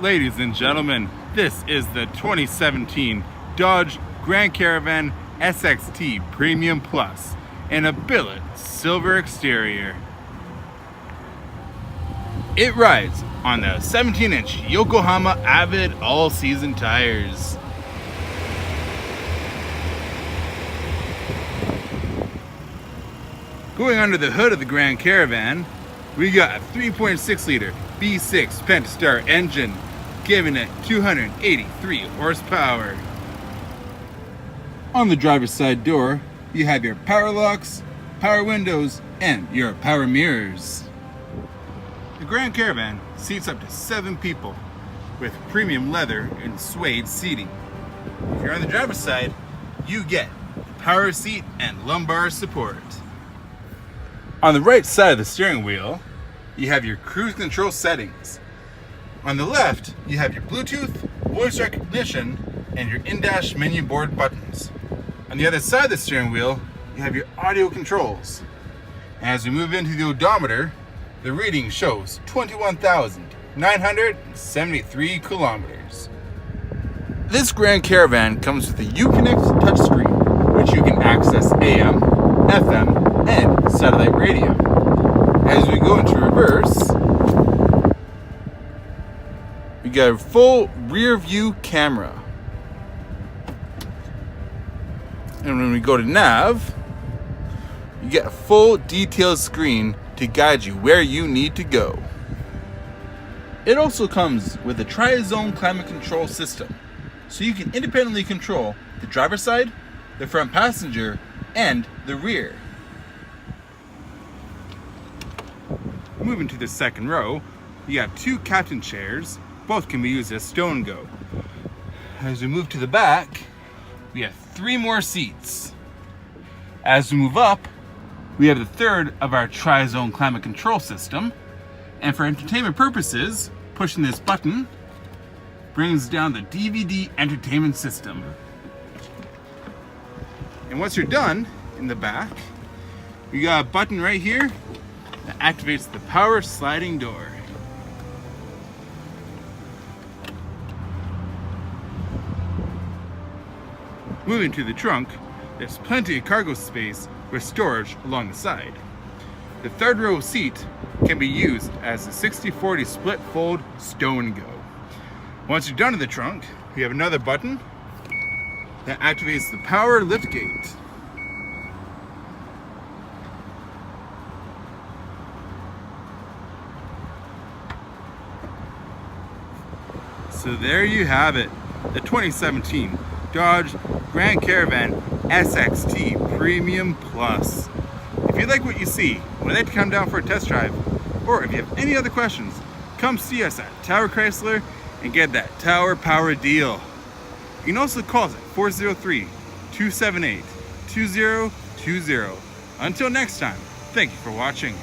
Ladies and gentlemen, this is the 2017 Dodge Grand Caravan SXT Premium Plus in a Billet Silver exterior. It rides on the 17-inch Yokohama Avid all-season tires. Going under the hood of the Grand Caravan, we got a 3.6-liter V6 Pentastar engine, giving it 283 horsepower. On the driver's side door, you have your power locks, power windows, and your power mirrors. The Grand Caravan seats up to 7 people with premium leather and suede seating. If you're on the driver's side, you get power seat and lumbar support. On the right side of the steering wheel, you have your cruise control settings. On the left, you have your Bluetooth, voice recognition, and your in-dash menu board buttons. On the other side of the steering wheel, you have your audio controls. As we move into the odometer, the reading shows 21,973 kilometers. This Grand Caravan comes with a Uconnect touchscreen, which you can access AM, FM, and satellite radio. As we go into reverse, we got a full rear view camera. And when we go to nav, you get a full detailed screen to guide you where you need to go. It also comes with a tri-zone climate control system, so you can independently control the driver's side, the front passenger, and the rear. Moving to the second row, you have 2 captain chairs. Both can be used as Sto N Go. As we move to the back, we have 3 more seats. As we move up, we have the third of our tri-zone climate control system. And for entertainment purposes, pushing this button brings down the DVD entertainment system. And once you're done in the back, we got a button right here that activates the power sliding door. Moving to the trunk, there's plenty of cargo space with storage along the side. The third row seat can be used as a 60/40 split fold Sto N Go. Once you're done in the trunk, you have another button that activates the power liftgate. So there you have it, the 2017 Dodge Grand Caravan SXT Premium Plus. If you like what you see, would like to come down for a test drive, or if you have any other questions, come see us at Tower Chrysler and get that Tower Power deal. You can also call us at 403-278-2020. Until next time, thank you for watching.